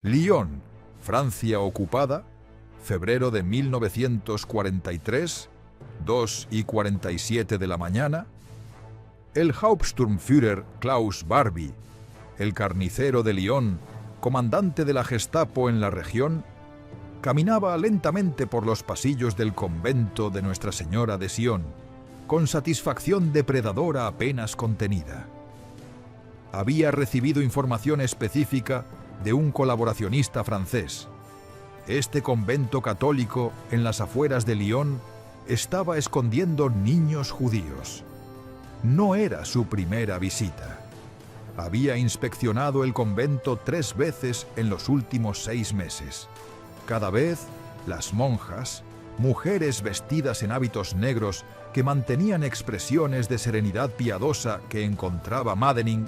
Lyon, Francia ocupada, febrero de 1943, 2:47 de la mañana. El Hauptsturmführer Klaus Barbie, el carnicero de Lyon, comandante de la Gestapo en la región, caminaba lentamente por los pasillos del convento de Nuestra Señora de Sion, con satisfacción depredadora apenas contenida. Había recibido información específica de un colaboracionista francés. Este convento católico en las afueras de Lyon estaba escondiendo niños judíos. No era su primera visita. Había inspeccionado el convento 3 veces en los últimos 6 meses. Cada vez, las monjas, mujeres vestidas en hábitos negros que mantenían expresiones de serenidad piadosa que encontraba maddening,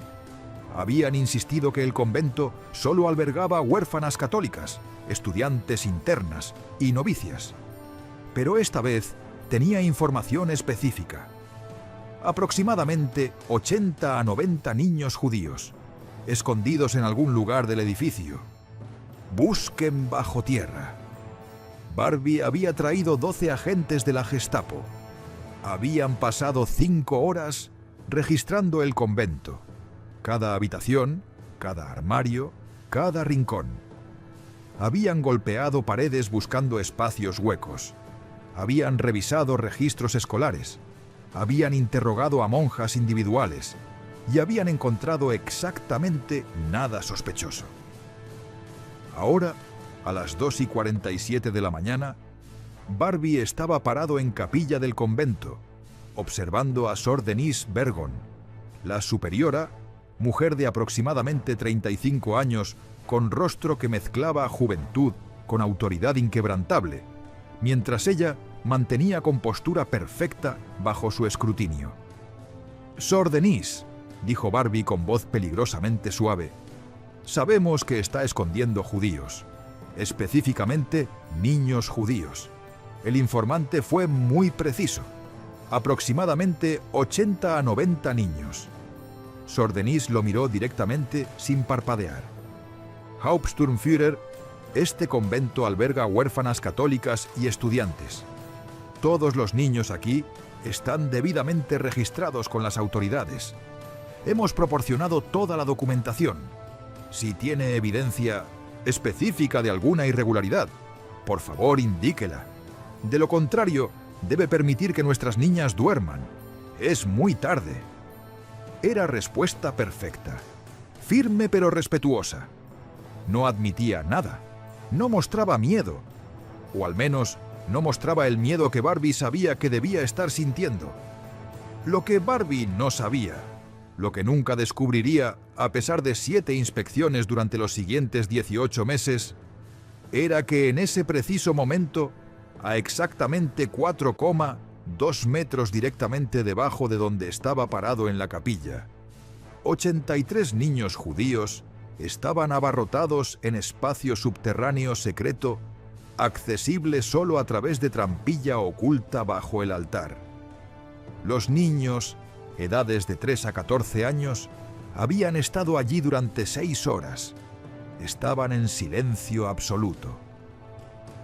habían insistido que el convento solo albergaba huérfanas católicas, estudiantes internas y novicias. Pero esta vez tenía información específica. Aproximadamente 80 a 90 niños judíos, escondidos en algún lugar del edificio. Busquen bajo tierra. Barbie había traído 12 agentes de la Gestapo. Habían pasado 5 horas registrando el convento. Cada habitación, cada armario, cada rincón. Habían golpeado paredes buscando espacios huecos. Habían revisado registros escolares. Habían interrogado a monjas individuales y habían encontrado exactamente nada sospechoso. Ahora, a las 2:47 de la mañana, Barbie estaba parado en capilla del convento, observando a Sor Denise Bergon, la superiora, mujer de aproximadamente 35 años, con rostro que mezclaba juventud con autoridad inquebrantable, mientras ella mantenía compostura perfecta bajo su escrutinio. «Sor Denise», dijo Barbie con voz peligrosamente suave, «sabemos que está escondiendo judíos, específicamente niños judíos. El informante fue muy preciso, aproximadamente 80 a 90 niños». Sor Denise lo miró directamente sin parpadear. «Hauptsturmführer, este convento alberga huérfanas católicas y estudiantes. Todos los niños aquí están debidamente registrados con las autoridades. Hemos proporcionado toda la documentación. Si tiene evidencia específica de alguna irregularidad, por favor indíquela. De lo contrario, debe permitir que nuestras niñas duerman. Es muy tarde». Era respuesta perfecta, firme pero respetuosa. No admitía nada, no mostraba miedo, o al menos no mostraba el miedo que Barbie sabía que debía estar sintiendo. Lo que Barbie no sabía, lo que nunca descubriría a pesar de 7 inspecciones durante los siguientes 18 meses, era que en ese preciso momento, a exactamente 4,2 metros directamente debajo de donde estaba parado en la capilla, 83 niños judíos estaban abarrotados en espacio subterráneo secreto, accesible solo a través de trampilla oculta bajo el altar. Los niños, edades de 3 a 14 años, habían estado allí durante 6 horas. Estaban en silencio absoluto.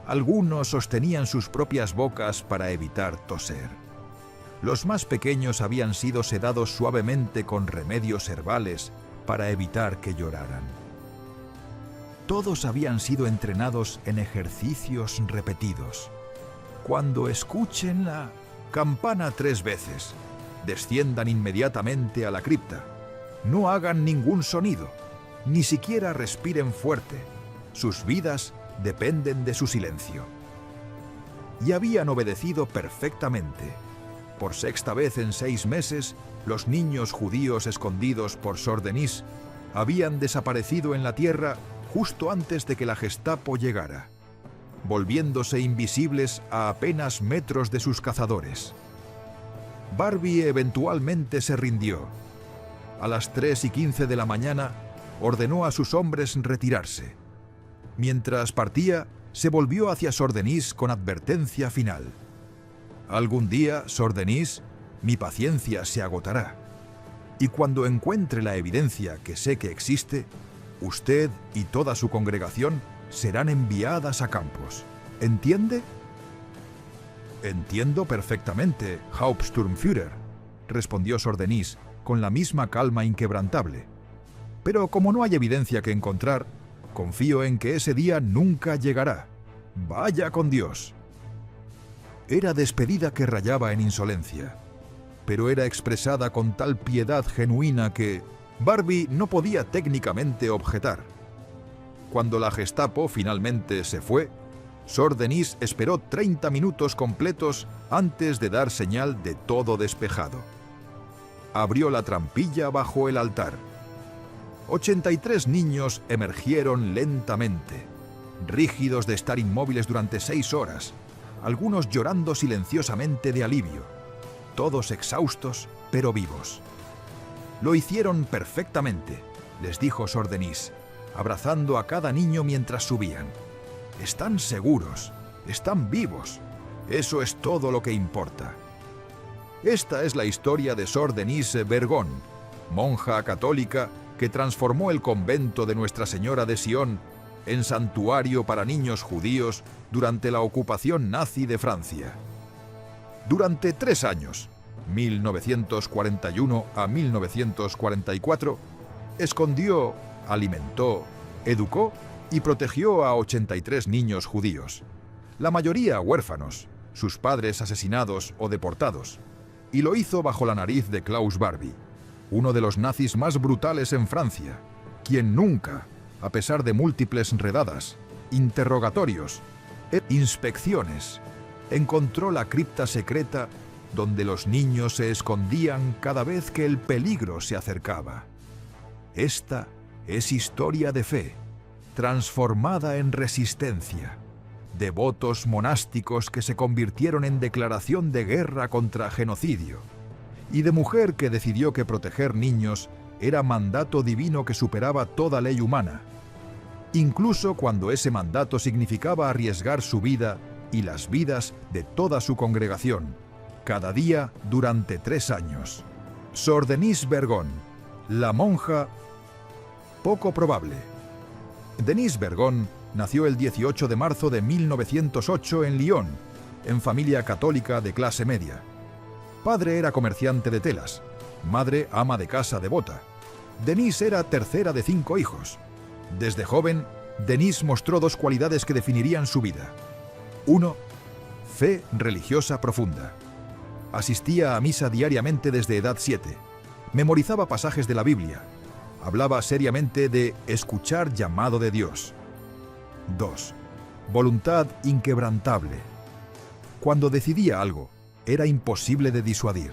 Algunos sostenían sus propias bocas para evitar toser. Los más pequeños habían sido sedados suavemente con remedios herbales para evitar que lloraran. Todos habían sido entrenados en ejercicios repetidos. Cuando escuchen la campana 3 veces, desciendan inmediatamente a la cripta. No hagan ningún sonido, ni siquiera respiren fuerte. Sus vidas dependen de su silencio. Y habían obedecido perfectamente. Por 6ª vez en 6 meses, los niños judíos escondidos por Sor Denise habían desaparecido en la tierra justo antes de que la Gestapo llegara, volviéndose invisibles a apenas metros de sus cazadores. Barbie eventualmente se rindió. A las 3:15 de la mañana ordenó a sus hombres retirarse. Mientras partía, se volvió hacia Sor Denise con advertencia final. «Algún día, Sor Denise, mi paciencia se agotará. Y cuando encuentre la evidencia que sé que existe, Usted y toda su congregación serán enviadas a campos. ¿Entiende? Entiendo perfectamente, Hauptsturmführer, respondió Sor Denise con la misma calma inquebrantable. Pero como no hay evidencia que encontrar, confío en que ese día nunca llegará. Vaya con Dios. Era despedida que rayaba en insolencia, pero era expresada con tal piedad genuina que Barbie no podía técnicamente objetar. Cuando la Gestapo finalmente se fue, Sor Denise esperó 30 minutos completos antes de dar señal de todo despejado. Abrió la trampilla bajo el altar. 83 niños emergieron lentamente, rígidos de estar inmóviles durante 6 horas, algunos llorando silenciosamente de alivio, todos exhaustos pero vivos. Lo hicieron perfectamente, les dijo Sor Denise, abrazando a cada niño mientras subían. Están seguros, están vivos. Eso es todo lo que importa. Esta es la historia de Sor Denise Bergon, monja católica que transformó el convento de Nuestra Señora de Sion en santuario para niños judíos durante la ocupación nazi de Francia. Durante 3 años, 1941 a 1944, escondió, alimentó, educó y protegió a 83 niños judíos, la mayoría huérfanos, sus padres asesinados o deportados, y lo hizo bajo la nariz de Klaus Barbie, uno de los nazis más brutales en Francia, quien nunca, a pesar de múltiples redadas, interrogatorios e inspecciones, encontró la cripta secreta donde los niños se escondían cada vez que el peligro se acercaba. Esta es historia de fe, transformada en resistencia, de votos monásticos que se convirtieron en declaración de guerra contra genocidio, y de mujer que decidió que proteger niños era mandato divino que superaba toda ley humana, incluso cuando ese mandato significaba arriesgar su vida y las vidas de toda su congregación, cada día durante 3 años. Sor Denise Bergon, la monja poco probable. Denise Bergon nació el 18 de marzo de 1908 en Lyon, en familia católica de clase media. Padre era comerciante de telas, madre ama de casa devota. Denise era tercera de 5 hijos. Desde joven, Denise mostró 2 cualidades que definirían su vida. 1. Fe religiosa profunda. Asistía a misa diariamente desde edad 7. Memorizaba pasajes de la Biblia. Hablaba seriamente de escuchar llamado de Dios. 2. Voluntad inquebrantable. Cuando decidía algo, era imposible de disuadir.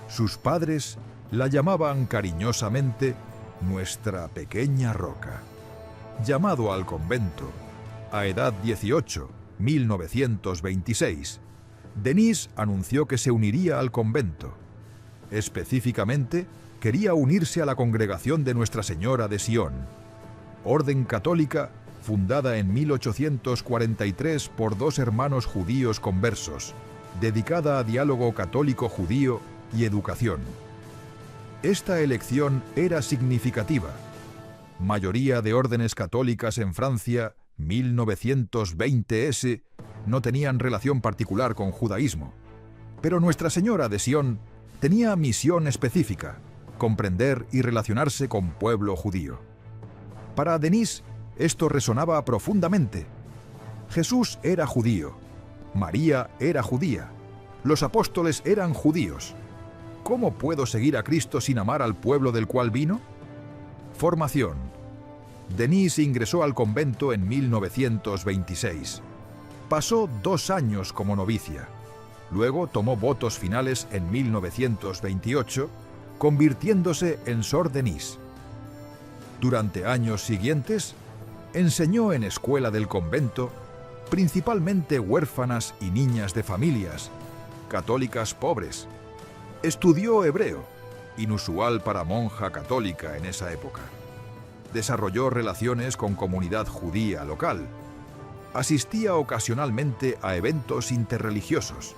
Sus padres la llamaban cariñosamente nuestra pequeña roca. Llamado al convento, a edad 18, 1926, Denise anunció que se uniría al convento. Específicamente, quería unirse a la congregación de Nuestra Señora de Sion, orden católica fundada en 1843 por 2 hermanos judíos conversos, dedicada a diálogo católico-judío y educación. Esta elección era significativa. Mayoría de órdenes católicas en Francia, 1920s, no tenían relación particular con judaísmo. Pero Nuestra Señora de Sion tenía misión específica: comprender y relacionarse con pueblo judío. Para Denise, esto resonaba profundamente. Jesús era judío, María era judía, los apóstoles eran judíos. ¿Cómo puedo seguir a Cristo sin amar al pueblo del cual vino? Formación. Denise ingresó al convento en 1926. Pasó 2 años como novicia. Luego tomó votos finales en 1928, convirtiéndose en Sor Denise. Durante años siguientes, enseñó en escuela del convento, principalmente huérfanas y niñas de familias católicas pobres. Estudió hebreo, inusual para monja católica en esa época. Desarrolló relaciones con comunidad judía local. Asistía ocasionalmente a eventos interreligiosos.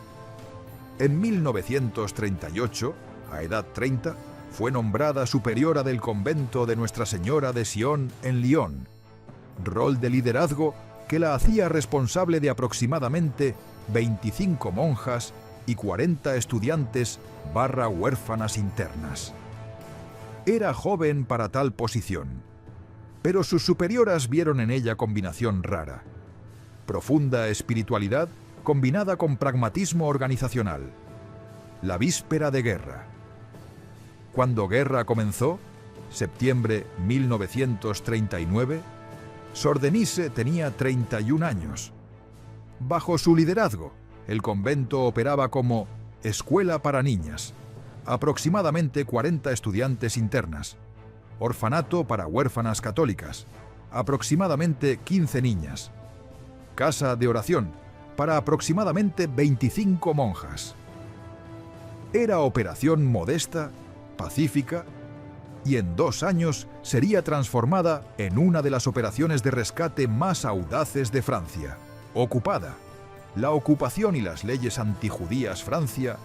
En 1938, a edad 30, fue nombrada superiora del convento de Nuestra Señora de Sion en Lyon, rol de liderazgo que la hacía responsable de aproximadamente 25 monjas y 40 estudiantes huérfanas internas. Era joven para tal posición, pero sus superioras vieron en ella combinación rara: profunda espiritualidad combinada con pragmatismo organizacional. La víspera de guerra. Cuando guerra comenzó, septiembre 1939, Sor Denise tenía 31 años. Bajo su liderazgo, el convento operaba como escuela para niñas, aproximadamente 40 estudiantes internas; orfanato para huérfanas católicas, aproximadamente 15 niñas; casa de oración para aproximadamente 25 monjas. Era operación modesta, pacífica, y en 2 años sería transformada en una de las operaciones de rescate más audaces de Francia. Ocupada. La ocupación y las leyes antijudías. Francia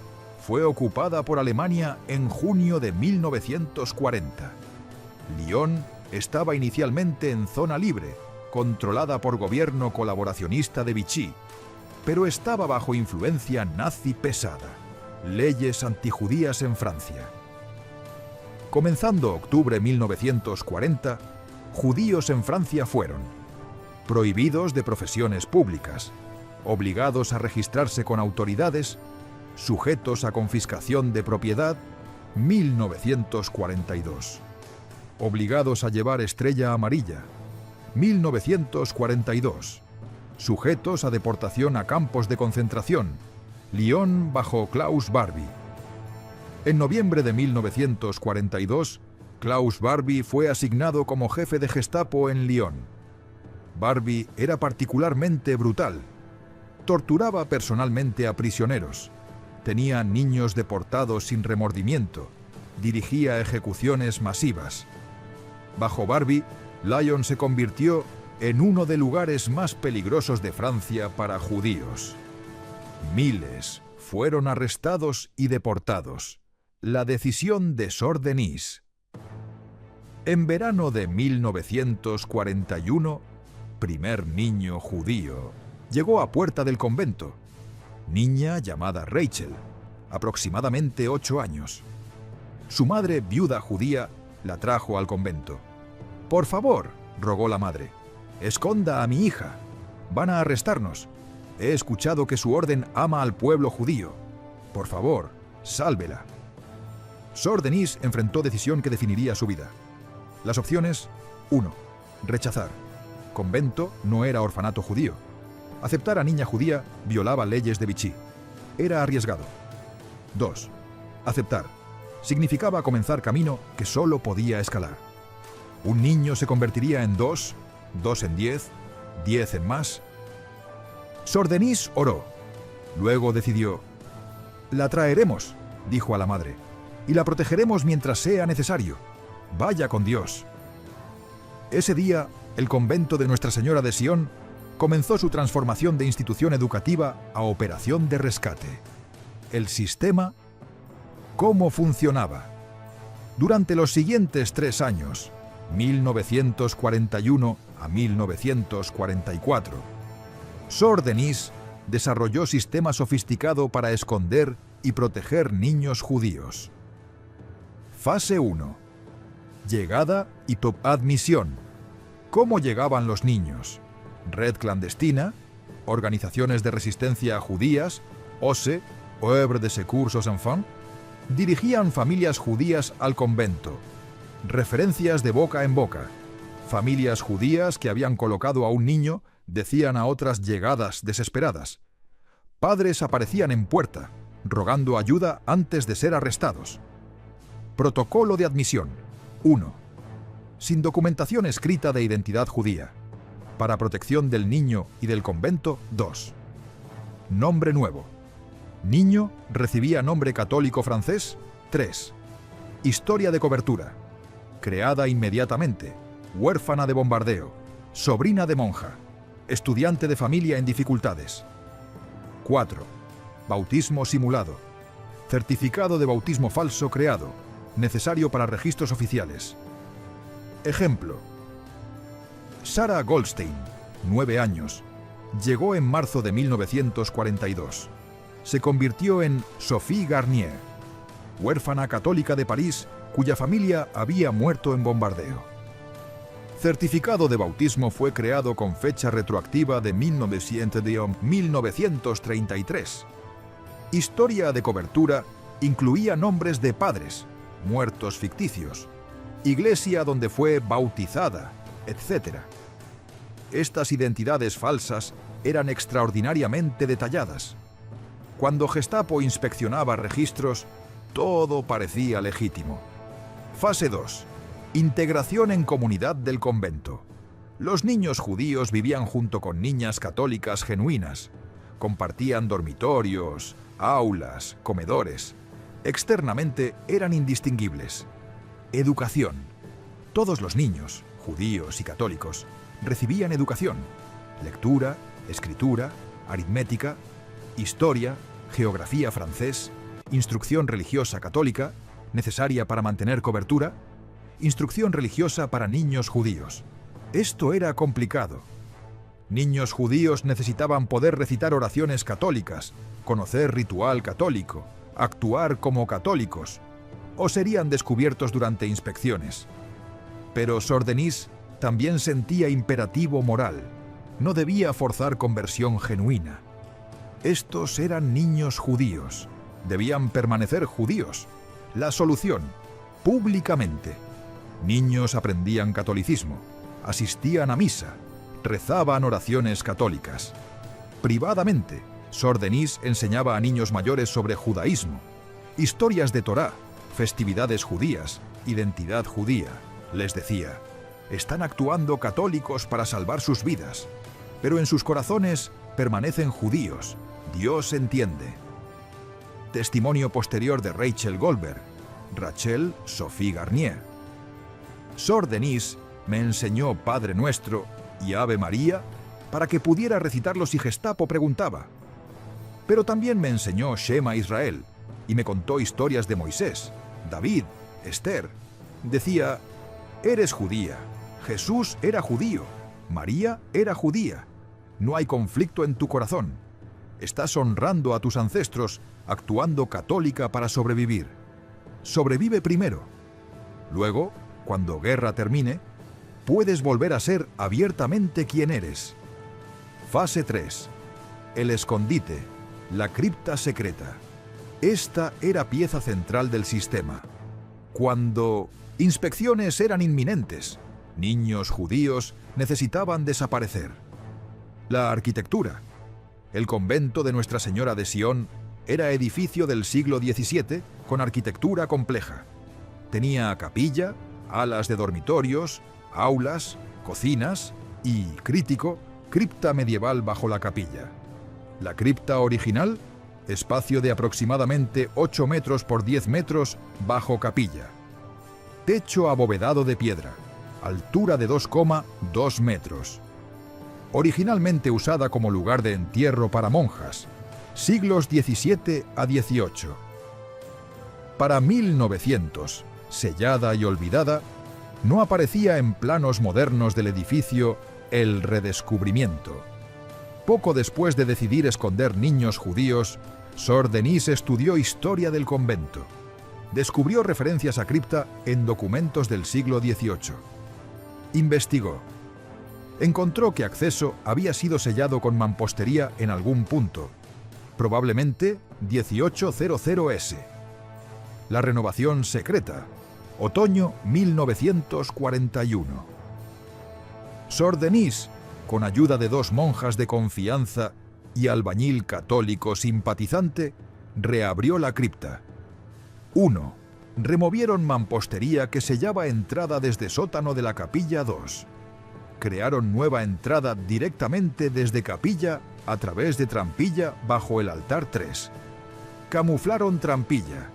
fue ocupada por Alemania en junio de 1940. Lyon estaba inicialmente en zona libre, controlada por gobierno colaboracionista de Vichy, pero estaba bajo influencia nazi pesada. Leyes antijudías en Francia. Comenzando octubre 1940, judíos en Francia fueron prohibidos de profesiones públicas, obligados a registrarse con autoridades, sujetos a confiscación de propiedad. 1942. Obligados a llevar estrella amarilla. 1942. Sujetos a deportación a campos de concentración. Lyon bajo Klaus Barbie. En noviembre de 1942, Klaus Barbie fue asignado como jefe de Gestapo en Lyon. Barbie era particularmente brutal. Torturaba personalmente a prisioneros. Tenía niños deportados sin remordimiento. Dirigía ejecuciones masivas. Bajo Barbie, Lyon se convirtió en uno de los lugares más peligrosos de Francia para judíos. Miles fueron arrestados y deportados. La decisión de Sor Denise. En verano de 1941, primer niño judío llegó a puerta del convento. Niña llamada Rachel, aproximadamente 8 años. Su madre, viuda judía, la trajo al convento. «Por favor», rogó la madre, «esconda a mi hija. Van a arrestarnos. He escuchado que su orden ama al pueblo judío. Por favor, sálvela». Sor Denise enfrentó decisión que definiría su vida. Las opciones: 1. Rechazar. Convento no era orfanato judío. Aceptar a niña judía violaba leyes de Vichy. Era arriesgado. 2. Aceptar. Significaba comenzar camino que solo podía escalar. Un niño se convertiría en 2, 2 en 10, 10 en más. Sor Denise oró. Luego decidió: «La traeremos», dijo a la madre, «y la protegeremos mientras sea necesario. Vaya con Dios». Ese día, el convento de Nuestra Señora de Sion comenzó su transformación de institución educativa a operación de rescate. El sistema. ¿Cómo funcionaba? Durante los siguientes 3 años, 1941 a 1944, Sor Denise desarrolló sistema sofisticado para esconder y proteger niños judíos. Fase 1. Llegada y admisión. ¿Cómo llegaban los niños? Red clandestina, organizaciones de resistencia a judías, OSE, Œuvre de Secours aux Enfants, dirigían familias judías al convento. Referencias de boca en boca. Familias judías que habían colocado a un niño decían a otras llegadas desesperadas. Padres aparecían en puerta, rogando ayuda antes de ser arrestados. Protocolo de admisión. 1. Sin documentación escrita de identidad judía. Para protección del niño y del convento. 2. Nombre nuevo. Niño recibía nombre católico francés. 3. Historia de cobertura. Creada inmediatamente. Huérfana de bombardeo. Sobrina de monja. Estudiante de familia en dificultades. 4. Bautismo simulado. Certificado de bautismo falso creado. necesario para registros oficiales. Ejemplo: Sarah Goldstein, 9 años, llegó en marzo de 1942. Se convirtió en Sophie Garnier, huérfana católica de París cuya familia había muerto en bombardeo. Certificado de bautismo fue creado con fecha retroactiva de 1933. Historia de cobertura incluía nombres de padres, muertos ficticios, iglesia donde fue bautizada, etc. Estas identidades falsas eran extraordinariamente detalladas. Cuando Gestapo inspeccionaba registros, todo parecía legítimo. Fase 2. Integración en comunidad del convento. Los niños judíos vivían junto con niñas católicas genuinas. Compartían dormitorios, aulas, comedores. Externamente eran indistinguibles. Educación. Todos los niños, judíos y católicos, recibían educación. Lectura, escritura, aritmética, historia, geografía francés, instrucción religiosa católica, necesaria para mantener cobertura, instrucción religiosa para niños judíos. Esto era complicado. Niños judíos necesitaban poder recitar oraciones católicas, conocer ritual católico, actuar como católicos, o serían descubiertos durante inspecciones. Pero Sor Denise también sentía imperativo moral. No debía forzar conversión genuina. Estos eran niños judíos. Debían permanecer judíos. La solución: públicamente. Niños aprendían catolicismo, asistían a misa, rezaban oraciones católicas. Privadamente, Sor Denise enseñaba a niños mayores sobre judaísmo, historias de Torá, festividades judías, identidad judía. Les decía: están actuando católicos para salvar sus vidas, pero en sus corazones permanecen judíos. Dios entiende. Testimonio posterior de Rachel Goldberg, Rachel Sophie Garnier. Sor Denise me enseñó Padre Nuestro y Ave María para que pudiera recitarlos si Gestapo preguntaba. Pero también me enseñó Shema Israel y me contó historias de Moisés, David, Esther. Decía: eres judía, Jesús era judío, María era judía. No hay conflicto en tu corazón. Estás honrando a tus ancestros, actuando católica para sobrevivir. Sobrevive primero. Luego, cuando guerra termine, puedes volver a ser abiertamente quien eres. Fase 3. El escondite, la cripta secreta. Esta era pieza central del sistema. Cuando inspecciones eran inminentes, niños judíos necesitaban desaparecer. La arquitectura. El convento de Nuestra Señora de Sion era edificio del siglo XVII con arquitectura compleja. Tenía capilla, alas de dormitorios, aulas, cocinas y, crítico, cripta medieval bajo la capilla. La cripta original, espacio de aproximadamente 8 metros por 10 metros bajo capilla. Techo abovedado de piedra, altura de 2,2 metros. Originalmente usada como lugar de entierro para monjas, siglos XVII a XVIII. Para 1900, sellada y olvidada, no aparecía en planos modernos del edificio el redescubrimiento. Poco después de decidir esconder niños judíos, Sor Denise estudió historia del convento. Descubrió referencias a cripta en documentos del siglo XVIII. Investigó. Encontró que acceso había sido sellado con mampostería en algún punto, probablemente 1800S. La renovación secreta, otoño 1941. Sor Denise, con ayuda de 2 monjas de confianza y albañil católico simpatizante, reabrió la cripta. 1. Removieron mampostería que sellaba entrada desde sótano de la capilla 2. Crearon nueva entrada directamente desde capilla a través de trampilla bajo el altar 3. Camuflaron trampilla.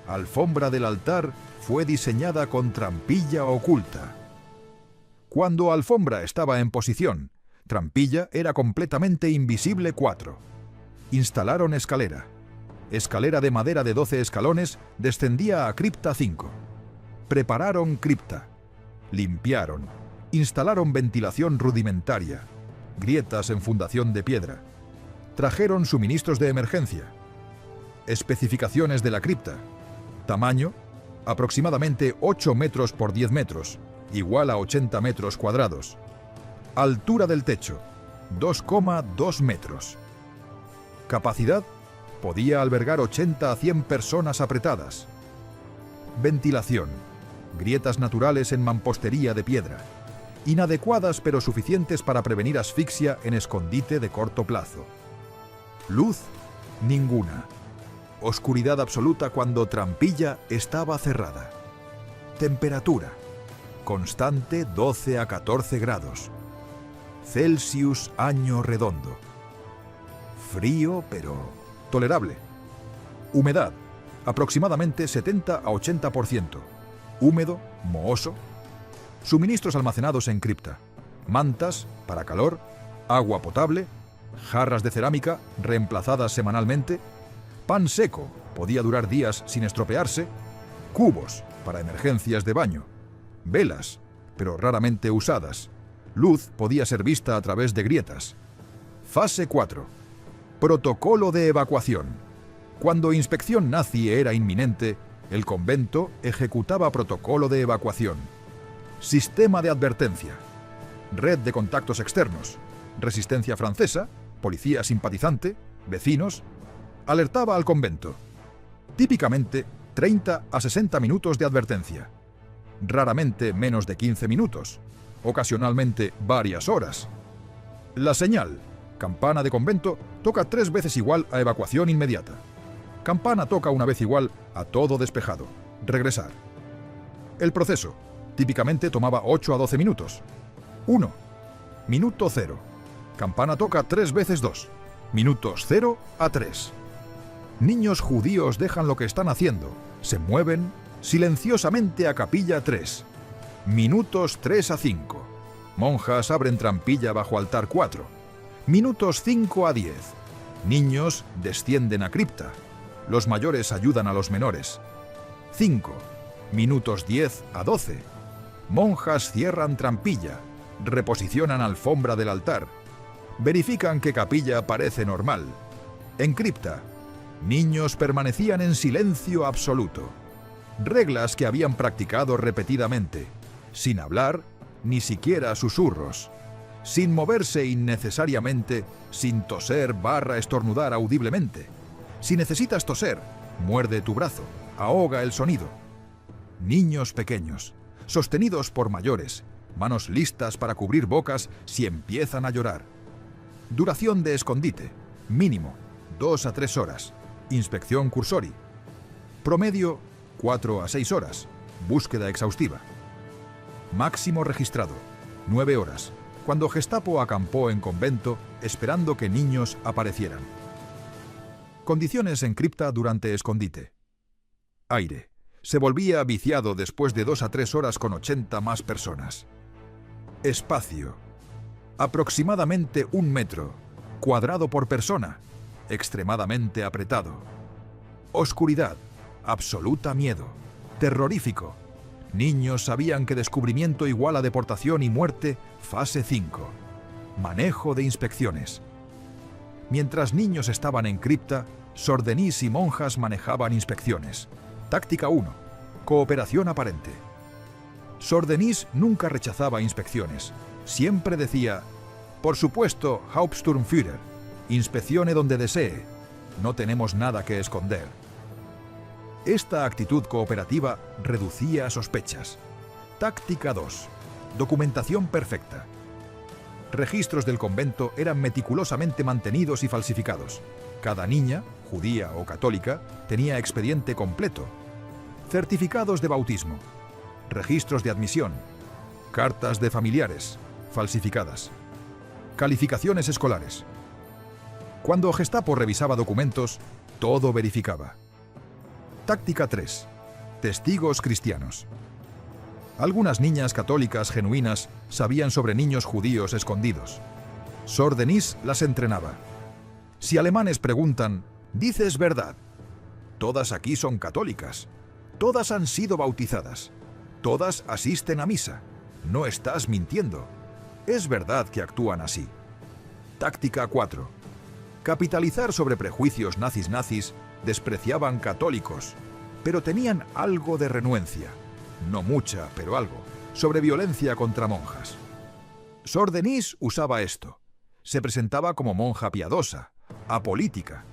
Alfombra del altar fue diseñada con trampilla oculta. Cuando alfombra estaba en posición, trampilla era completamente invisible. 4. Instalaron escalera. escalera de madera de 12 escalones descendía a cripta 5. Prepararon cripta. Limpiaron. Instalaron ventilación rudimentaria. Grietas en fundación de piedra. Trajeron suministros de emergencia. Especificaciones de la cripta. Tamaño, aproximadamente 8 metros por 10 metros, igual a 80 metros cuadrados. Altura del techo, 2,2 metros. Capacidad, podía albergar 80 a 100 personas apretadas. Ventilación, grietas naturales en mampostería de piedra. Inadecuadas pero suficientes para prevenir asfixia en escondite de corto plazo. Luz, ninguna. Oscuridad absoluta cuando trampilla estaba cerrada. Temperatura, constante 12 a 14 grados. Celsius año redondo. Frío, pero tolerable. Humedad, aproximadamente 70 a 80%. Húmedo, mohoso. Suministros almacenados en cripta. Mantas, para calor, agua potable, jarras de cerámica, reemplazadas semanalmente, pan seco, podía durar días sin estropearse, cubos, para emergencias de baño, velas, pero raramente usadas. Luz podía ser vista a través de grietas. Fase 4. Protocolo de evacuación. Cuando inspección nazi era inminente, el convento ejecutaba protocolo de evacuación. Sistema de advertencia. Red de contactos externos. Resistencia francesa, policía simpatizante, vecinos. Alertaba al convento. Típicamente 30 a 60 minutos de advertencia. Raramente menos de 15 minutos. Ocasionalmente varias horas. La señal. Campana de convento toca 3 veces igual a evacuación inmediata. Campana toca una vez igual a todo despejado. Regresar. El proceso. Típicamente tomaba 8 a 12 minutos. 1. Minuto 0. Campana toca 3 veces 2. Minutos 0 a 3. Niños judíos dejan lo que están haciendo. Se mueven silenciosamente a capilla 3. Minutos 3 a 5. Monjas abren trampilla bajo altar 4. Minutos 5 a 10. Niños descienden a cripta. Los mayores ayudan a los menores. 5. Minutos 10 a 12. Monjas cierran trampilla. Reposicionan alfombra del altar. Verifican que capilla parece normal. En cripta, niños permanecían en silencio absoluto. Reglas que habían practicado repetidamente. Sin hablar, ni siquiera susurros. Sin moverse innecesariamente, sin toser / estornudar audiblemente. Si necesitas toser, muerde tu brazo, ahoga el sonido. Niños pequeños, sostenidos por mayores, manos listas para cubrir bocas si empiezan a llorar. Duración de escondite, mínimo, 2 a 3 horas. Inspección cursori. Promedio, 4 a 6 horas. Búsqueda exhaustiva. Máximo registrado, 9 horas, cuando Gestapo acampó en convento esperando que niños aparecieran. Condiciones en cripta durante escondite. Aire. Se volvía viciado después de 2 a 3 horas con 80 más personas. Espacio. Aproximadamente 1 metro, cuadrado por persona, extremadamente apretado. Oscuridad. Absoluta miedo. Terrorífico. Niños sabían que descubrimiento igual a deportación y muerte, fase 5. Manejo de inspecciones. Mientras niños estaban en cripta, sordenís y monjas manejaban inspecciones. Táctica 1. Cooperación aparente. Sordenís nunca rechazaba inspecciones. Siempre decía, por supuesto, Hauptsturmführer, inspeccione donde desee. No tenemos nada que esconder. Esta actitud cooperativa reducía sospechas. Táctica 2. Documentación perfecta. Registros del convento eran meticulosamente mantenidos y falsificados. Cada niña, judía o católica, tenía expediente completo. Certificados de bautismo. Registros de admisión. Cartas de familiares, falsificadas. Calificaciones escolares. Cuando Gestapo revisaba documentos, todo verificaba. Táctica 3. Testigos cristianos. Algunas niñas católicas genuinas sabían sobre niños judíos escondidos. Sor Denise las entrenaba. Si alemanes preguntan, ¿dices verdad?, Todas aquí son católicas. Todas han sido bautizadas. Todas asisten a misa. No estás mintiendo. Es verdad que actúan así. Táctica 4. Capitalizar sobre prejuicios nazis. Despreciaban católicos, pero tenían algo de renuencia. No mucha, pero algo. Sobre violencia contra monjas. Sor Denise usaba esto. Se presentaba como monja piadosa, apolítica.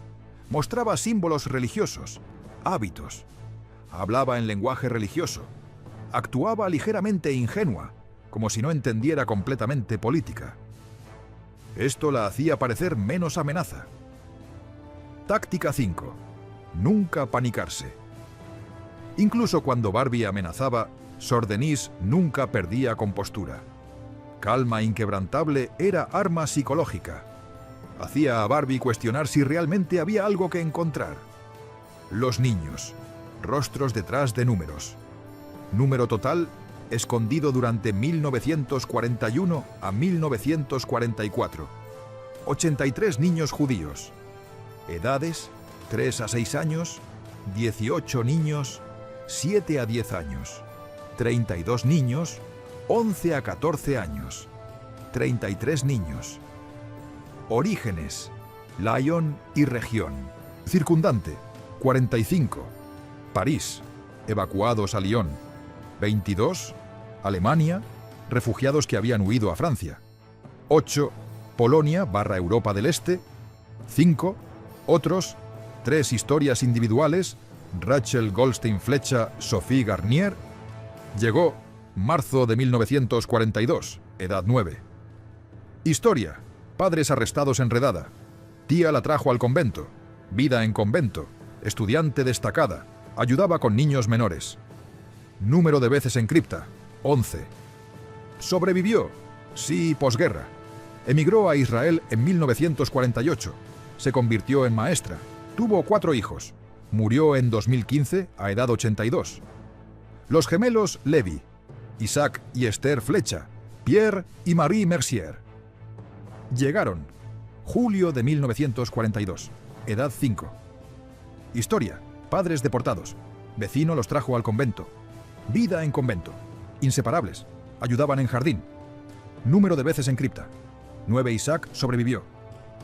Mostraba símbolos religiosos, hábitos. Hablaba en lenguaje religioso. Actuaba ligeramente ingenua, como si no entendiera completamente política. Esto la hacía parecer menos amenaza. Táctica 5. Nunca panicarse. Incluso cuando Barbie amenazaba, Sor Denise nunca perdía compostura. Calma inquebrantable era arma psicológica. Hacía a Barbie cuestionar si realmente había algo que encontrar. Los niños. Rostros detrás de números. Número total, escondido durante 1941 a 1944. 83 niños judíos. Edades, 3 a 6 años, 18 niños, 7 a 10 años, 32 niños, 11 a 14 años, 33 niños. Orígenes, Lyon y región. Circundante, 45. París, evacuados a Lyon. 22. Alemania, refugiados que habían huido a Francia. 8. Polonia/Europa del Este. 5. Otros. 3 historias individuales, Rachel Goldstein Flecha, Sophie Garnier. Llegó, marzo de 1942, edad 9. Historia, padres arrestados en redada. Tía la trajo al convento, vida en convento, estudiante destacada, ayudaba con niños menores. Número de veces en cripta, 11. Sobrevivió, sí, posguerra. Emigró a Israel en 1948, se convirtió en maestra. Tuvo 4 hijos. Murió en 2015 a edad 82. Los gemelos Levi, Isaac y Esther Flecha, Pierre y Marie Mercier. Llegaron. Julio de 1942. Edad 5. Historia. Padres deportados. Vecino los trajo al convento. Vida en convento. Inseparables. Ayudaban en jardín. Número de veces en cripta. 9. Isaac sobrevivió.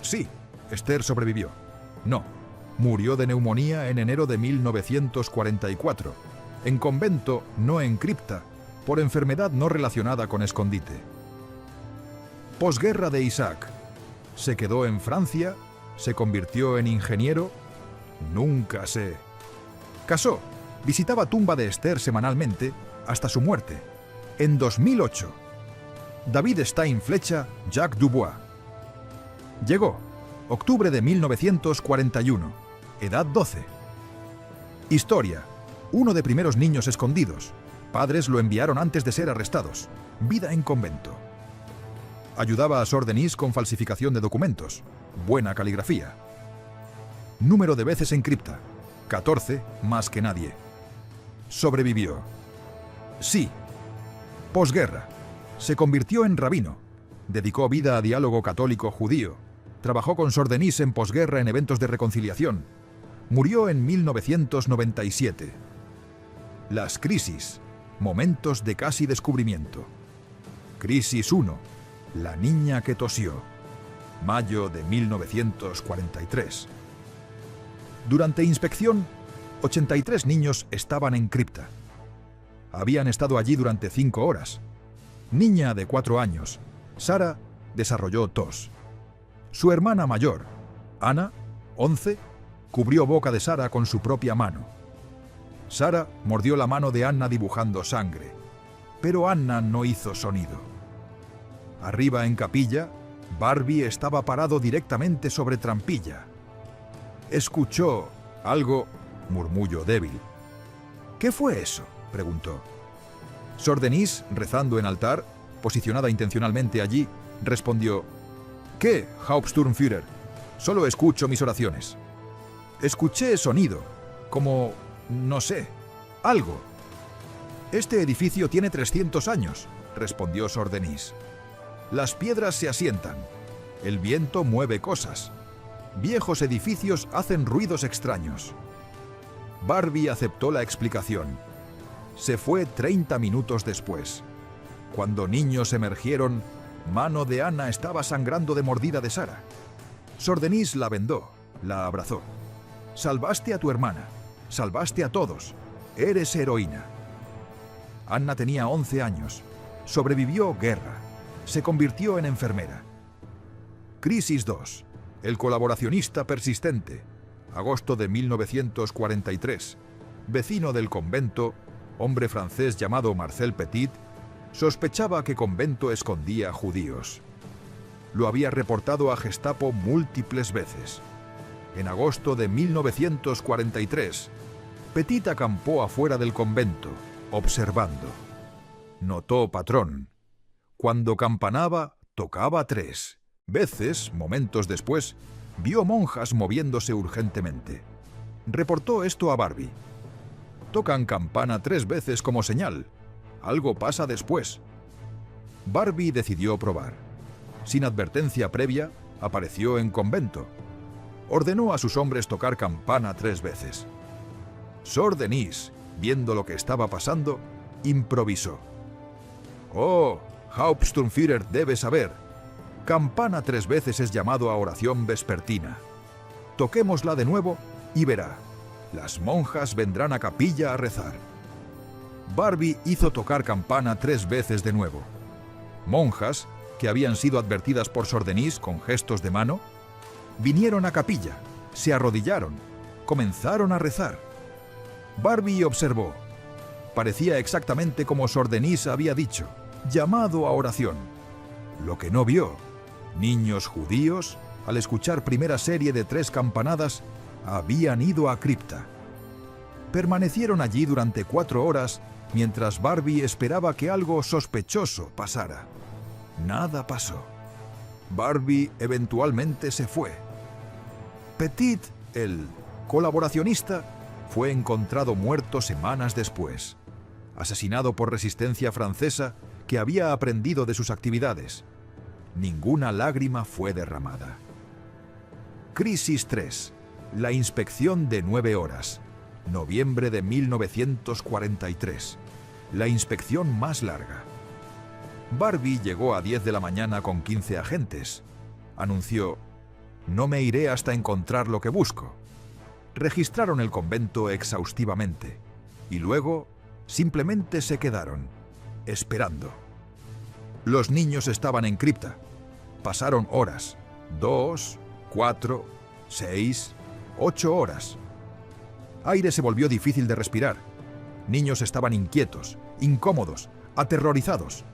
Sí, Esther sobrevivió. No. Murió de neumonía en enero de 1944. En convento, no en cripta, por enfermedad no relacionada con escondite. Posguerra de Isaac. Se quedó en Francia, se convirtió en ingeniero. Nunca sé. Casó. Visitaba tumba de Esther semanalmente hasta su muerte. En 2008. David Stein Flecha, Jacques Dubois. Llegó. Octubre de 1941. Edad 12. Historia. Uno de primeros niños escondidos. Padres lo enviaron antes de ser arrestados. Vida en convento. Ayudaba a Sor Denise con falsificación de documentos. Buena caligrafía. Número de veces en cripta. 14, más que nadie. Sobrevivió. Sí. Posguerra. Se convirtió en rabino. Dedicó vida a diálogo católico-judío. Trabajó con Sor Denise en posguerra en eventos de reconciliación. Murió en 1997. Las crisis. Momentos de casi descubrimiento. Crisis 1. La niña que tosió. Mayo de 1943. Durante inspección, 83 niños estaban en cripta. Habían estado allí durante 5 horas. Niña de 4 años, Sara, desarrolló tos. Su hermana mayor, Ana, 11, cubrió boca de Sara con su propia mano. Sara mordió la mano de Anna dibujando sangre, pero Anna no hizo sonido. Arriba en capilla, Barbie estaba parado directamente sobre trampilla. Escuchó algo, murmullo débil. ¿Qué fue eso?, preguntó. Sor Denise, rezando en altar, posicionada intencionalmente allí, respondió: ¿Qué, Hauptsturmführer? Solo escucho mis oraciones. Escuché sonido, como, no sé, algo. Este edificio tiene 300 años, respondió Sor Denise. Las piedras se asientan. El viento mueve cosas. Viejos edificios hacen ruidos extraños. Barbie aceptó la explicación. Se fue 30 minutos después. Cuando niños emergieron, mano de Anna estaba sangrando de mordida de Sara. Sor Denise la vendó, la abrazó. «Salvaste a tu hermana, salvaste a todos, eres heroína». Anna tenía 11 años, sobrevivió guerra, se convirtió en enfermera. Crisis 2. El colaboracionista persistente. Agosto de 1943. Vecino del convento, hombre francés llamado Marcel Petit, sospechaba que convento escondía judíos. Lo había reportado a Gestapo múltiples veces. En agosto de 1943, Petit acampó afuera del convento, observando. Notó patrón. Cuando campanaba, tocaba 3 veces. Momentos después, vio monjas moviéndose urgentemente. Reportó esto a Barbie. Tocan campana 3 veces como señal. Algo pasa después. Barbie decidió probar. Sin advertencia previa, apareció en convento. Ordenó a sus hombres tocar campana 3 veces. Sor Denise, viendo lo que estaba pasando, improvisó. «Oh, Hauptsturmführer debe saber. Campana 3 veces es llamado a oración vespertina. Toquémosla de nuevo y verá. Las monjas vendrán a capilla a rezar». Barbie hizo tocar campana 3 veces de nuevo. Monjas, que habían sido advertidas por Sor Denise con gestos de mano, vinieron a capilla, se arrodillaron, comenzaron a rezar. Barbie observó. Parecía exactamente como Sor Denise había dicho, llamado a oración. Lo que no vio, niños judíos, al escuchar primera serie de 3 campanadas, habían ido a cripta. Permanecieron allí durante 4 horas mientras Barbie esperaba que algo sospechoso pasara. Nada pasó. Barbie eventualmente se fue. Petit, el colaboracionista, fue encontrado muerto semanas después, asesinado por resistencia francesa que había aprendido de sus actividades. Ninguna lágrima fue derramada. Crisis 3. La inspección de 9 horas. Noviembre de 1943. La inspección más larga. Barbie llegó a 10 de la mañana con 15 agentes. Anunció: «No me iré hasta encontrar lo que busco». Registraron el convento exhaustivamente y luego simplemente se quedaron, esperando. Los niños estaban en cripta. Pasaron horas, 2, 4, 6, 8 horas. Aire se volvió difícil de respirar. Niños estaban inquietos, incómodos, aterrorizados.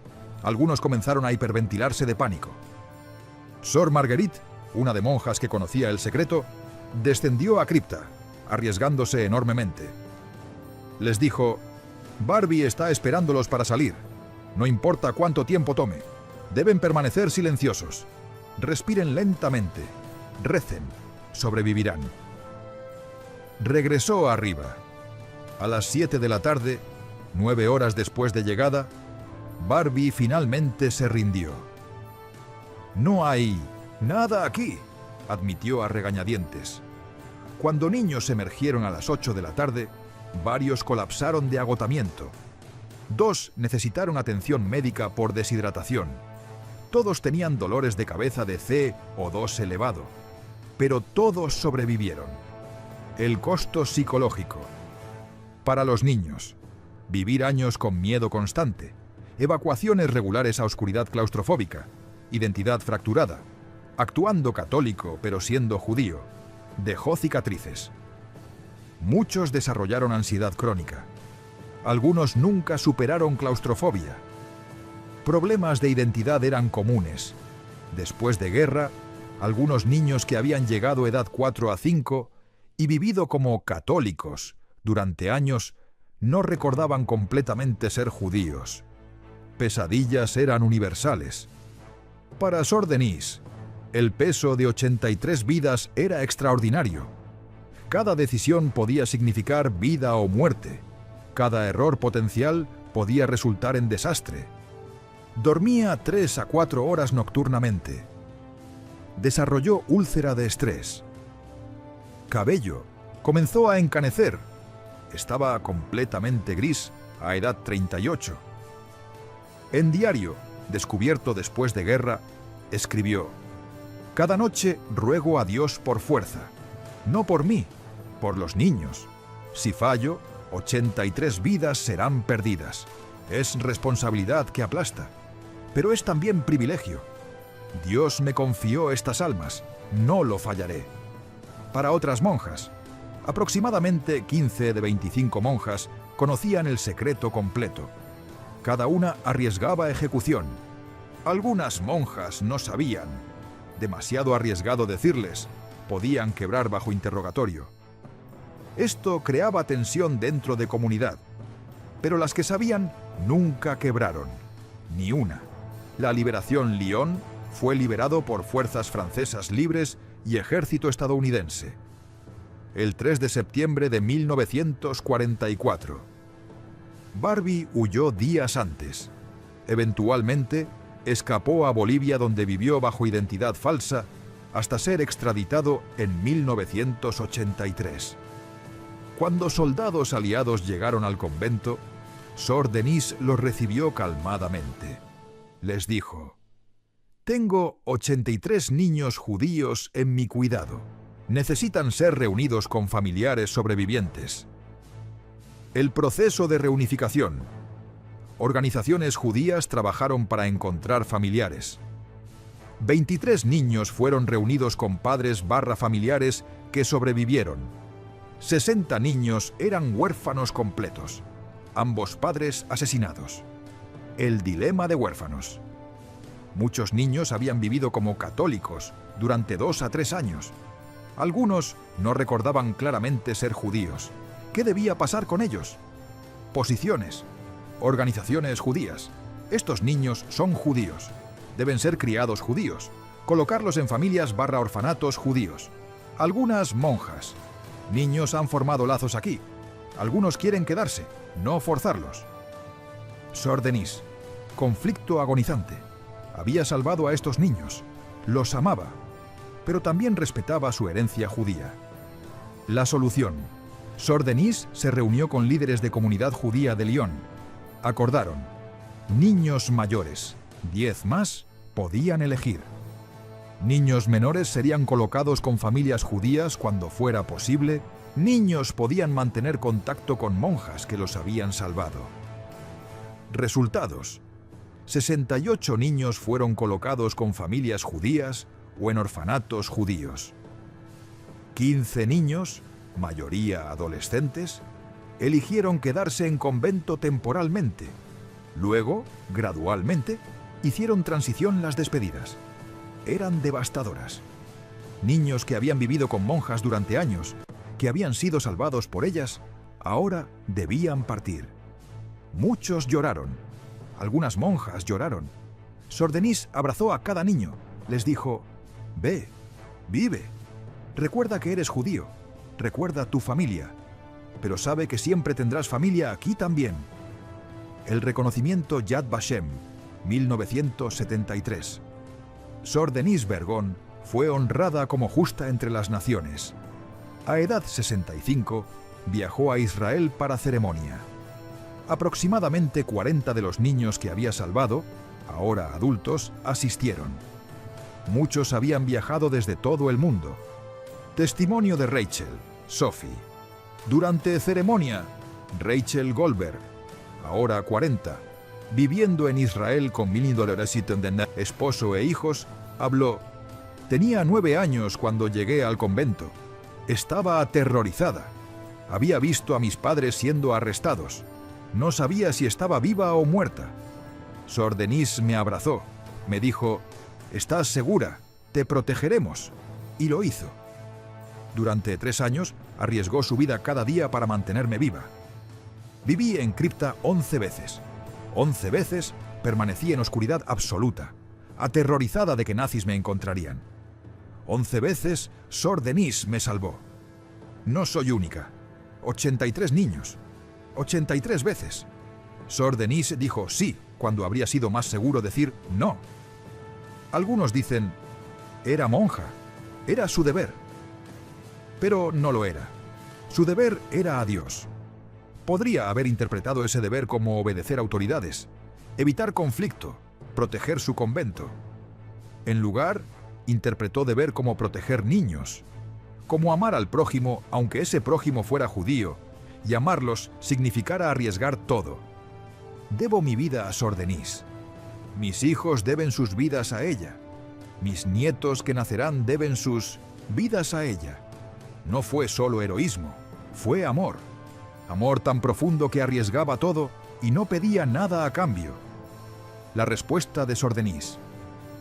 Algunos comenzaron a hiperventilarse de pánico. Sor Marguerite, una de monjas que conocía el secreto, descendió a cripta, arriesgándose enormemente. Les dijo: «Barbie está esperándolos para salir. No importa cuánto tiempo tome. Deben permanecer silenciosos. Respiren lentamente. Recen. Sobrevivirán». Regresó arriba. A las 7 de la tarde, 9 horas después de llegada, Barbie finalmente se rindió. «No hay nada aquí», admitió a regañadientes. Cuando niños emergieron a las 8 de la tarde, varios colapsaron de agotamiento. 2 necesitaron atención médica por deshidratación. Todos tenían dolores de cabeza de CO2 elevado, pero todos sobrevivieron. El costo psicológico. Para los niños, vivir años con miedo constante, evacuaciones regulares a oscuridad claustrofóbica, identidad fracturada, actuando católico pero siendo judío, dejó cicatrices. Muchos desarrollaron ansiedad crónica. Algunos nunca superaron claustrofobia. Problemas de identidad eran comunes. Después de guerra, algunos niños que habían llegado a edad 4 a 5 y vivido como católicos durante años no recordaban completamente ser judíos. Pesadillas eran universales. Para Sor Denise, el peso de 83 vidas era extraordinario. Cada decisión podía significar vida o muerte. Cada error potencial podía resultar en desastre. Dormía 3 a 4 horas nocturnamente. Desarrolló úlcera de estrés. Cabello comenzó a encanecer, estaba completamente gris a edad 38. En diario, descubierto después de guerra, escribió: «Cada noche ruego a Dios por fuerza, no por mí, por los niños. Si fallo, 83 vidas serán perdidas. Es responsabilidad que aplasta, pero es también privilegio. Dios me confió estas almas, no lo fallaré». Para otras monjas, aproximadamente 15 de 25 monjas conocían el secreto completo. Cada una arriesgaba ejecución. Algunas monjas no sabían. Demasiado arriesgado decirles, podían quebrar bajo interrogatorio. Esto creaba tensión dentro de comunidad, pero las que sabían nunca quebraron, ni una. La Liberación Lyon fue liberado por fuerzas francesas libres y ejército estadounidense. El 3 de septiembre de 1944. Barbie huyó días antes. Eventualmente, escapó a Bolivia, donde vivió bajo identidad falsa hasta ser extraditado en 1983. Cuando soldados aliados llegaron al convento, Sor Denise los recibió calmadamente. Les dijo: «Tengo 83 niños judíos en mi cuidado. Necesitan ser reunidos con familiares sobrevivientes». El proceso de reunificación. Organizaciones judías trabajaron para encontrar familiares. 23 niños fueron reunidos con padres/familiares que sobrevivieron. 60 niños eran huérfanos completos, ambos padres asesinados. El dilema de huérfanos. Muchos niños habían vivido como católicos durante 2 a 3 años. Algunos no recordaban claramente ser judíos. ¿Qué debía pasar con ellos? Posiciones. Organizaciones judías. Estos niños son judíos. Deben ser criados judíos. Colocarlos en familias/orfanatos judíos. Algunas monjas. Niños han formado lazos aquí. Algunos quieren quedarse, no forzarlos. Sor Denise. Conflicto agonizante. Había salvado a estos niños. Los amaba, pero también respetaba su herencia judía. La solución. Sor Denise se reunió con líderes de comunidad judía de Lyon. Acordaron: niños mayores, 10 más, podían elegir. Niños menores serían colocados con familias judías cuando fuera posible. Niños podían mantener contacto con monjas que los habían salvado. Resultados. 68 niños fueron colocados con familias judías o en orfanatos judíos. 15 niños, mayoría adolescentes, eligieron quedarse en convento temporalmente. Luego, gradualmente, hicieron transición las despedidas. Eran devastadoras. Niños que habían vivido con monjas durante años, que habían sido salvados por ellas, ahora debían partir. Muchos lloraron. Algunas monjas lloraron. Sor Denise abrazó a cada niño. Les dijo: «Ve, vive. Recuerda que eres judío. Recuerda tu familia. Pero sabe que siempre tendrás familia aquí también». El reconocimiento Yad Vashem, 1973. Sor Denise Bergón fue honrada como justa entre las naciones. A edad 65, viajó a Israel para ceremonia. Aproximadamente 40 de los niños que había salvado, ahora adultos, asistieron. Muchos habían viajado desde todo el mundo. Testimonio de Rachel, Sophie. Durante ceremonia, Rachel Goldberg, ahora 40, viviendo en Israel con esposo e hijos, habló: «Tenía 9 años cuando llegué al convento. Estaba aterrorizada. Había visto a mis padres siendo arrestados. No sabía si estaba viva o muerta. Sor Denise me abrazó. Me dijo: «¿Estás segura? Te protegeremos». Y lo hizo. Durante 3 años, arriesgó su vida cada día para mantenerme viva. Viví en cripta 11 veces. 11 veces permanecí en oscuridad absoluta, aterrorizada de que nazis me encontrarían. 11 veces Sor Denise me salvó. No soy única. 83 niños. 83 veces. Sor Denise dijo sí cuando habría sido más seguro decir no. Algunos dicen: era monja, era su deber. Pero no lo era. Su deber era a Dios. Podría haber interpretado ese deber como obedecer autoridades, evitar conflicto, proteger su convento. En lugar, interpretó deber como proteger niños, como amar al prójimo aunque ese prójimo fuera judío, y amarlos significara arriesgar todo. Debo mi vida a Sor Denise. Mis hijos deben sus vidas a ella. Mis nietos que nacerán deben sus vidas a ella. No fue solo heroísmo, fue amor. Amor tan profundo que arriesgaba todo y no pedía nada a cambio. La respuesta de Sor Denise.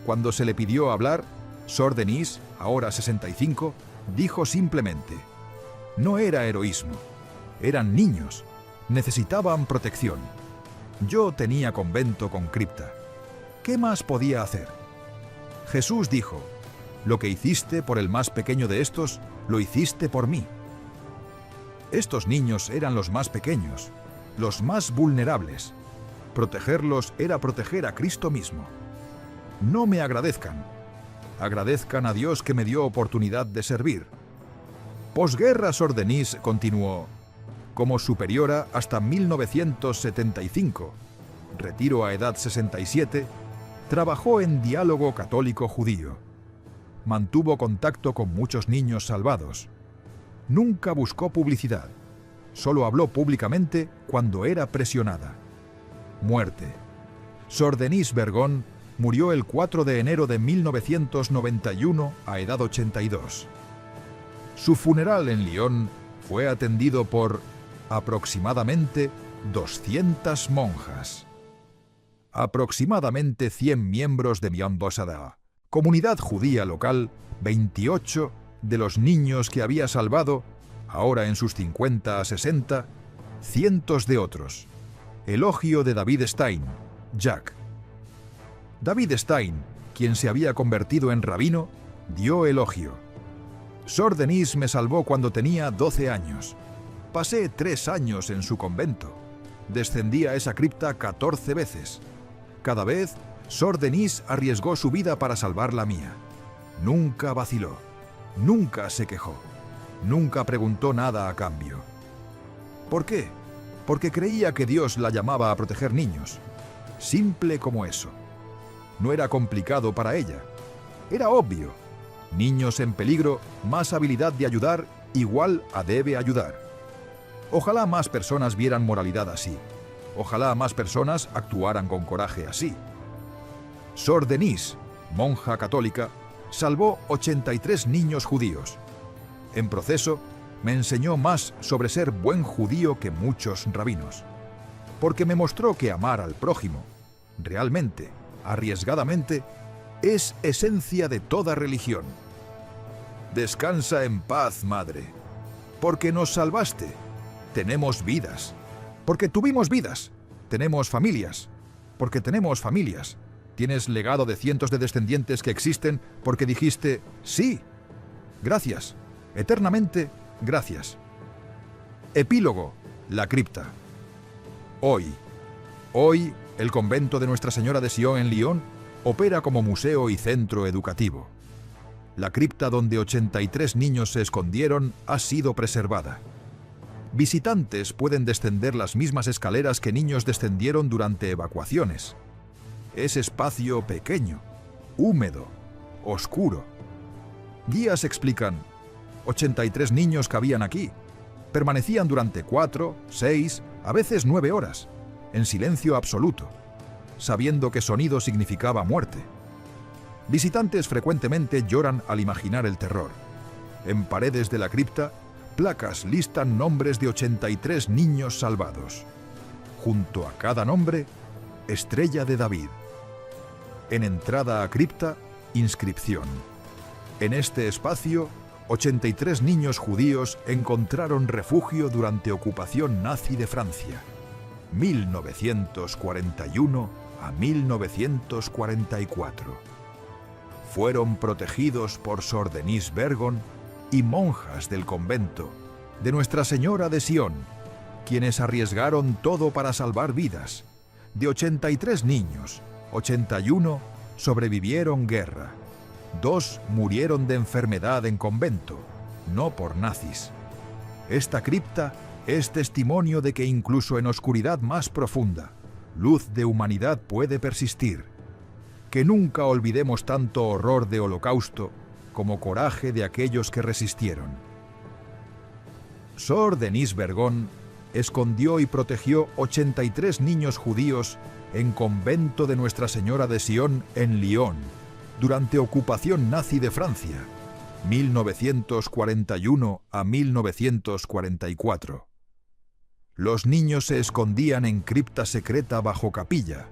Cuando se le pidió hablar, Sor Denise, ahora 65, dijo simplemente: no era heroísmo, eran niños, necesitaban protección. Yo tenía convento con cripta. ¿Qué más podía hacer? Jesús dijo: lo que hiciste por el más pequeño de estos, lo hiciste por mí. Estos niños eran los más pequeños, los más vulnerables. Protegerlos era proteger a Cristo mismo. No me agradezcan. Agradezcan a Dios que me dio oportunidad de servir. Posguerra, Sor Denise continuó. Como superiora hasta 1975, retiro a edad 67, trabajó en diálogo católico-judío. Mantuvo contacto con muchos niños salvados. Nunca buscó publicidad. Solo habló públicamente cuando era presionada. Muerte. Sor Denise Bergon murió el 4 de enero de 1991 a edad 82. Su funeral en Lyon fue atendido por aproximadamente 200 monjas. Aproximadamente 100 miembros de Mian Bosada, comunidad judía local, 28 de los niños que había salvado, ahora en sus 50 a 60, cientos de otros. Elogio de David Stein, Jack. David Stein, quien se había convertido en rabino, dio elogio. Sor Denise me salvó cuando tenía 12 años. Pasé 3 años en su convento. Descendí a esa cripta 14 veces. Cada vez, Sor Denise arriesgó su vida para salvar la mía. Nunca vaciló. Nunca se quejó. Nunca preguntó nada a cambio. ¿Por qué? Porque creía que Dios la llamaba a proteger niños. Simple como eso. No era complicado para ella. Era obvio. Niños en peligro, más habilidad de ayudar, igual a debe ayudar. Ojalá más personas vieran moralidad así. Ojalá más personas actuaran con coraje así. Sor Denise, monja católica, salvó 83 niños judíos. En proceso, me enseñó más sobre ser buen judío que muchos rabinos. Porque me mostró que amar al prójimo, realmente, arriesgadamente, es esencia de toda religión. Descansa en paz, madre. Porque nos salvaste. Tenemos vidas. Porque tuvimos vidas. Tenemos familias. Porque tenemos familias. Tienes legado de cientos de descendientes que existen porque dijiste sí. Gracias. Eternamente, gracias. Epílogo. La cripta. Hoy, el convento de Nuestra Señora de Sion en Lyon opera como museo y centro educativo. La cripta donde 83 niños se escondieron ha sido preservada. Visitantes pueden descender las mismas escaleras que niños descendieron durante evacuaciones. Es espacio pequeño, húmedo, oscuro. Guías explican: 83 niños cabían aquí. Permanecían durante 4, 6, a veces 9 horas, en silencio absoluto, sabiendo que sonido significaba muerte. Visitantes frecuentemente lloran al imaginar el terror. En paredes de la cripta, placas listan nombres de 83 niños salvados. Junto a cada nombre, estrella de David. En entrada a cripta, inscripción. En este espacio, 83 niños judíos encontraron refugio durante ocupación nazi de Francia, 1941 a 1944. Fueron protegidos por Sor Denise Bergon y monjas del convento de Nuestra Señora de Sion, quienes arriesgaron todo para salvar vidas. De 83 niños, 81 sobrevivieron guerra. 2 murieron de enfermedad en convento, no por nazis. Esta cripta Es testimonio de que incluso en oscuridad más profunda, luz de humanidad puede persistir. Que nunca olvidemos tanto horror de holocausto como coraje de aquellos que resistieron. Sor Denise Bergon escondió y protegió 83 niños judíos en convento de Nuestra Señora de Sion en Lyon, durante ocupación nazi de Francia, 1941 a 1944. Los niños se escondían en cripta secreta bajo capilla,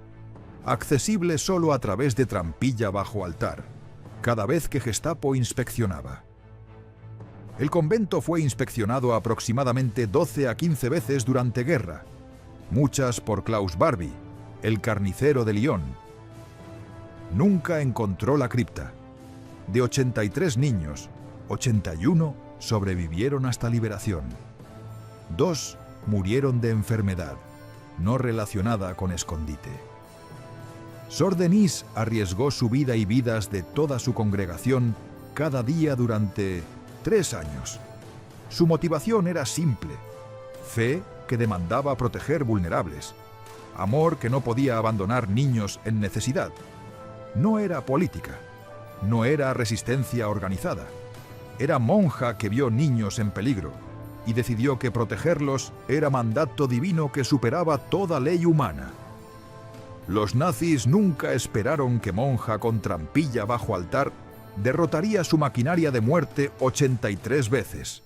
accesible solo a través de trampilla bajo altar, cada vez que Gestapo inspeccionaba. El convento fue inspeccionado aproximadamente 12 a 15 veces durante guerra, muchas por Klaus Barbie, el carnicero de Lyon. Nunca encontró la cripta. De 83 niños, 81 sobrevivieron hasta liberación. 2 murieron de enfermedad, no relacionada con escondite. Sor Denise arriesgó su vida y vidas de toda su congregación cada día durante 3 años. Su motivación era simple: fe que demandaba proteger vulnerables, amor que no podía abandonar niños en necesidad. No era política, no era resistencia organizada. Era monja que vio niños en peligro y decidió que protegerlos era mandato divino que superaba toda ley humana. Los nazis nunca esperaron que monja con trampilla bajo altar derrotaría su maquinaria de muerte 83 veces.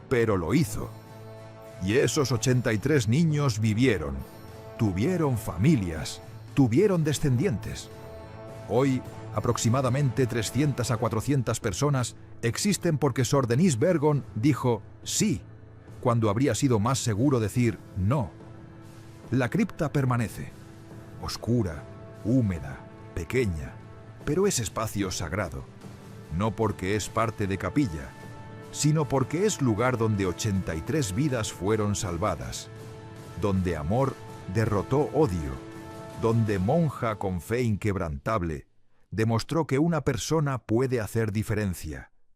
Pero lo hizo. Y esos 83 niños vivieron, tuvieron familias, tuvieron descendientes. Hoy, aproximadamente 300 a 400 personas existen porque Sor Denise Bergon dijo sí, cuando habría sido más seguro decir no. La cripta permanece, oscura, húmeda, pequeña, pero es espacio sagrado, no porque es parte de capilla, sino porque es lugar donde 83 vidas fueron salvadas, donde amor derrotó odio, donde monja con fe inquebrantable demostró que una persona puede hacer diferencia,